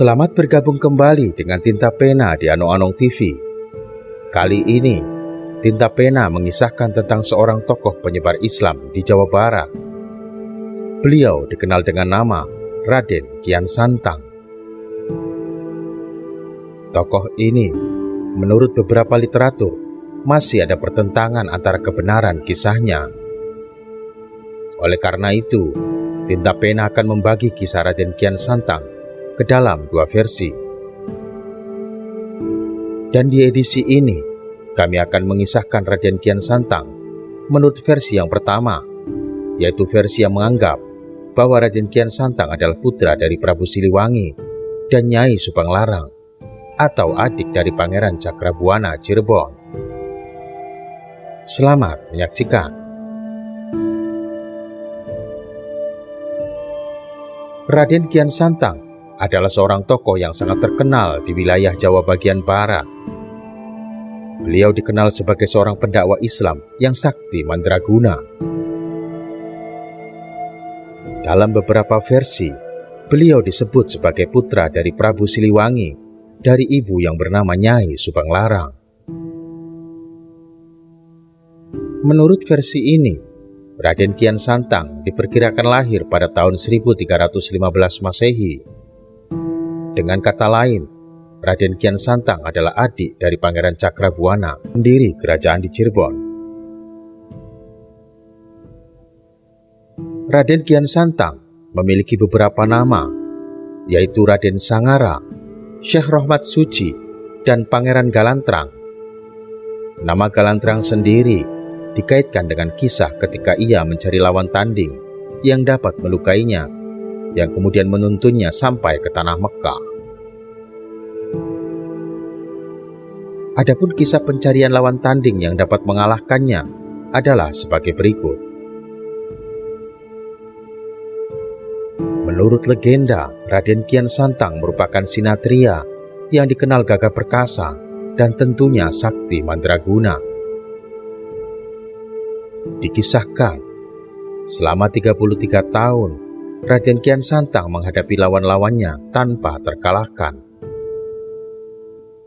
Selamat bergabung kembali dengan Tinta Pena di Anong-Anong TV. Kali ini, Tinta Pena mengisahkan tentang seorang tokoh penyebar Islam di Jawa Barat. Beliau dikenal dengan nama Raden Kian Santang. Tokoh ini, menurut beberapa literatur, masih ada pertentangan antara kebenaran kisahnya. Oleh karena itu, Tinta Pena akan membagi kisah Raden Kian Santang ke dalam dua versi. Dan di edisi ini, kami akan mengisahkan Raden Kian Santang menurut versi yang pertama, yaitu versi yang menganggap bahwa Raden Kian Santang adalah putra dari Prabu Siliwangi dan Nyai Subanglarang, atau adik dari Pangeran Cakrabuana Cirebon. Selamat menyaksikan. Raden Kian Santang adalah seorang tokoh yang sangat terkenal di wilayah Jawa bagian barat. Beliau dikenal sebagai seorang pendakwah Islam yang sakti mandraguna. Dalam beberapa versi, beliau disebut sebagai putra dari Prabu Siliwangi dari ibu yang bernama Nyai Subanglarang. Menurut versi ini, Raden Kian Santang diperkirakan lahir pada tahun 1315 Masehi. Dengan kata lain, Raden Kian Santang adalah adik dari Pangeran Cakrabuana, pendiri kerajaan di Cirebon. Raden Kian Santang memiliki beberapa nama, yaitu Raden Sangara, Syekh Rohmat Suci, dan Pangeran Galantrang. Nama Galantrang sendiri dikaitkan dengan kisah ketika ia mencari lawan tanding yang dapat melukainya, yang kemudian menuntunnya sampai ke tanah Mekah. Adapun kisah pencarian lawan tanding yang dapat mengalahkannya adalah sebagai berikut. Menurut legenda, Raden Kian Santang merupakan sinatria yang dikenal gagah perkasa dan tentunya sakti mandraguna. Dikisahkan, selama 33 tahun, Raden Kian Santang menghadapi lawan-lawannya tanpa terkalahkan.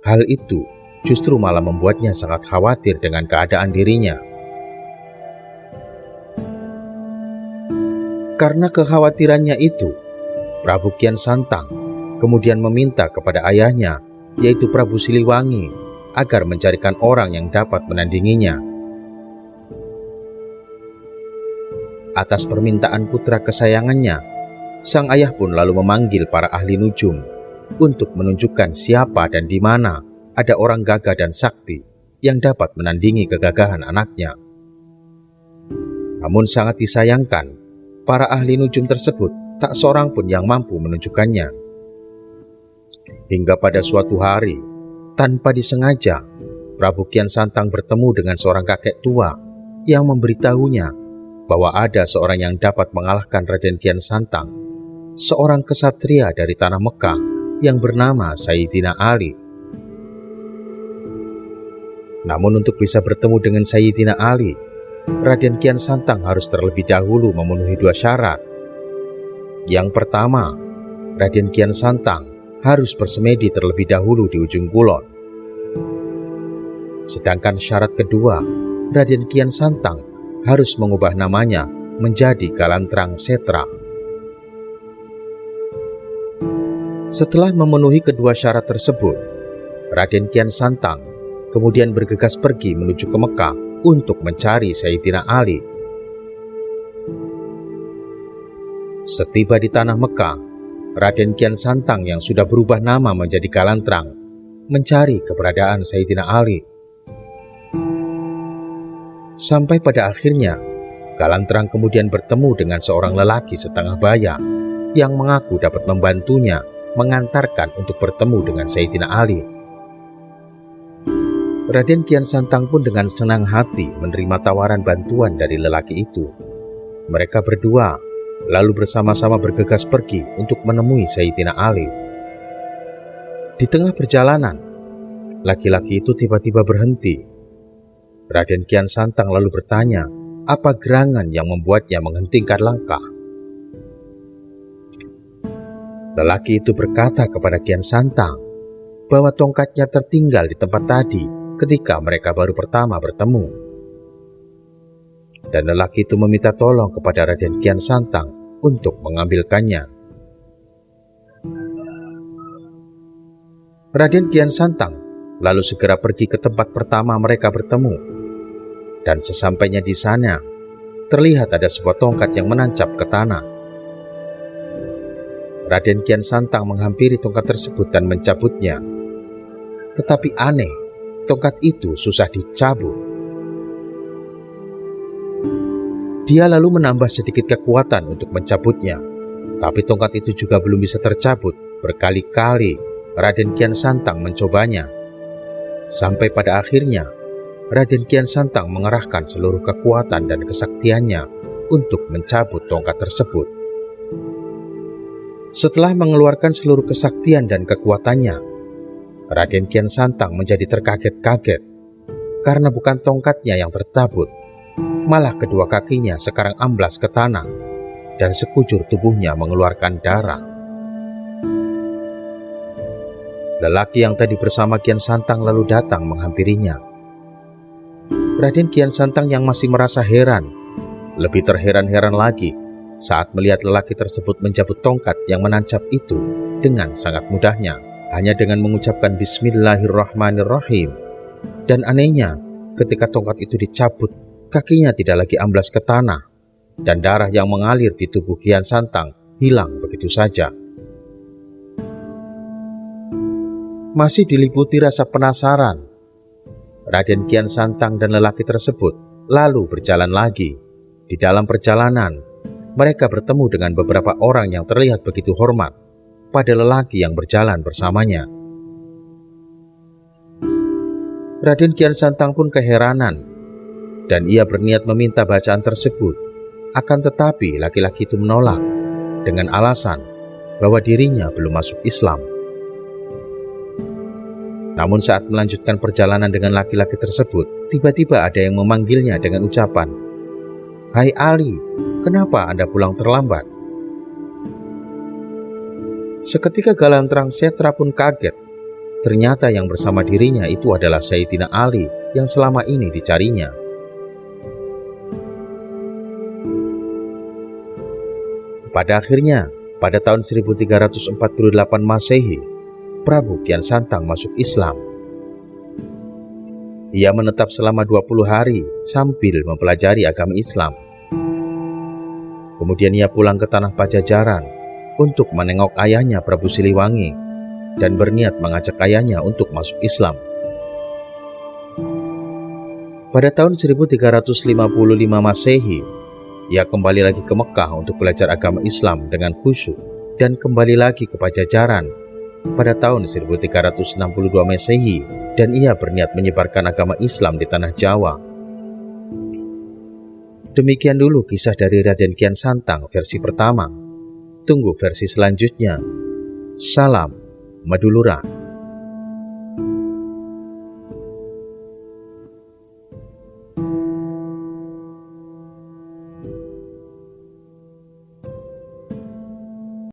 Hal itu justru malah membuatnya sangat khawatir dengan keadaan dirinya. Karena kekhawatirannya itu, Prabu Kian Santang kemudian meminta kepada ayahnya, yaitu Prabu Siliwangi, agar mencarikan orang yang dapat menandinginya. Atas permintaan putra kesayangannya, sang ayah pun lalu memanggil para ahli nujum untuk menunjukkan siapa dan di mana ada orang gagah dan sakti yang dapat menandingi kegagahan anaknya. Namun sangat disayangkan, para ahli nujum tersebut tak seorang pun yang mampu menunjukkannya. Hingga pada suatu hari, tanpa disengaja, Prabu Kian Santang bertemu dengan seorang kakek tua yang memberitahunya bahwa ada seorang yang dapat mengalahkan Raden Kian Santang, seorang kesatria dari tanah Mekah yang bernama Sayyidina Ali. Namun untuk bisa bertemu dengan Sayyidina Ali, Raden Kian Santang harus terlebih dahulu memenuhi dua syarat. Yang pertama, Raden Kian Santang harus bersemedi terlebih dahulu di ujung kulon. Sedangkan syarat kedua, Raden Kian Santang harus mengubah namanya menjadi Galantrang Setra. Setelah memenuhi kedua syarat tersebut, Raden Kian Santang kemudian bergegas pergi menuju ke Mekah untuk mencari Sayyidina Ali. Setiba di tanah Mekah, Raden Kian Santang yang sudah berubah nama menjadi Galantrang mencari keberadaan Sayyidina Ali. Sampai pada akhirnya, Galantrang kemudian bertemu dengan seorang lelaki setengah baya yang mengaku dapat membantunya mengantarkan untuk bertemu dengan Sayyidina Ali. Raden Kian Santang pun dengan senang hati menerima tawaran bantuan dari lelaki itu. Mereka berdua lalu bersama-sama bergegas pergi untuk menemui Sayyidina Ali. Di tengah perjalanan, laki-laki itu tiba-tiba berhenti. Raden Kian Santang lalu bertanya, apa gerangan yang membuatnya menghentikan langkah? Lelaki itu berkata kepada Kian Santang bahwa tongkatnya tertinggal di tempat tadi ketika mereka baru pertama bertemu. Dan lelaki itu meminta tolong kepada Raden Kian Santang untuk mengambilkannya. Raden Kian Santang lalu segera pergi ke tempat pertama mereka bertemu. Dan sesampainya di sana, terlihat ada sebuah tongkat yang menancap ke tanah. Raden Kian Santang menghampiri tongkat tersebut dan mencabutnya. Tetapi aneh, tongkat itu susah dicabut. Dia lalu menambah sedikit kekuatan untuk mencabutnya, tapi tongkat itu juga belum bisa tercabut. Berkali-kali Raden Kian Santang mencobanya. Sampai pada akhirnya, Raden Kian Santang mengerahkan seluruh kekuatan dan kesaktiannya untuk mencabut tongkat tersebut. Setelah mengeluarkan seluruh kesaktian dan kekuatannya, Raden Kian Santang menjadi terkaget-kaget karena bukan tongkatnya yang tercabut, malah kedua kakinya sekarang amblas ke tanah dan sekujur tubuhnya mengeluarkan darah. Lelaki yang tadi bersama Kian Santang lalu datang menghampirinya. Raden Kian Santang yang masih merasa heran, lebih terheran-heran lagi saat melihat lelaki tersebut mencabut tongkat yang menancap itu dengan sangat mudahnya, hanya dengan mengucapkan Bismillahirrahmanirrahim. Dan anehnya, ketika tongkat itu dicabut, kakinya tidak lagi amblas ke tanah, dan darah yang mengalir di tubuh Kian Santang hilang begitu saja. Masih diliputi rasa penasaran, Raden Kian Santang dan lelaki tersebut lalu berjalan lagi. Di dalam perjalanan, mereka bertemu dengan beberapa orang yang terlihat begitu hormat pada lelaki yang berjalan bersamanya. Raden Kian Santang pun keheranan, dan ia berniat meminta bacaan tersebut. Akan tetapi laki-laki itu menolak dengan alasan bahwa dirinya belum masuk Islam. Namun saat melanjutkan perjalanan dengan laki-laki tersebut, tiba-tiba ada yang memanggilnya dengan ucapan, "Hai Ali, kenapa Anda pulang terlambat?" Seketika Galantrang Setra pun kaget. Ternyata yang bersama dirinya itu adalah Sayyidina Ali yang selama ini dicarinya. Pada akhirnya, pada tahun 1348 Masehi, Prabu Kian Santang masuk Islam. Ia menetap selama 20 hari sambil mempelajari agama Islam. Kemudian ia pulang ke tanah Pajajaran untuk menengok ayahnya Prabu Siliwangi dan berniat mengajak ayahnya untuk masuk Islam. Pada tahun 1355 Masehi, ia kembali lagi ke Mekah untuk belajar agama Islam dengan khusyuk dan kembali lagi ke Pajajaran pada tahun 1362 Masehi, dan ia berniat menyebarkan agama Islam di tanah Jawa. Demikian dulu kisah dari Raden Kian Santang versi pertama. Tunggu versi selanjutnya. Salam Maduluran.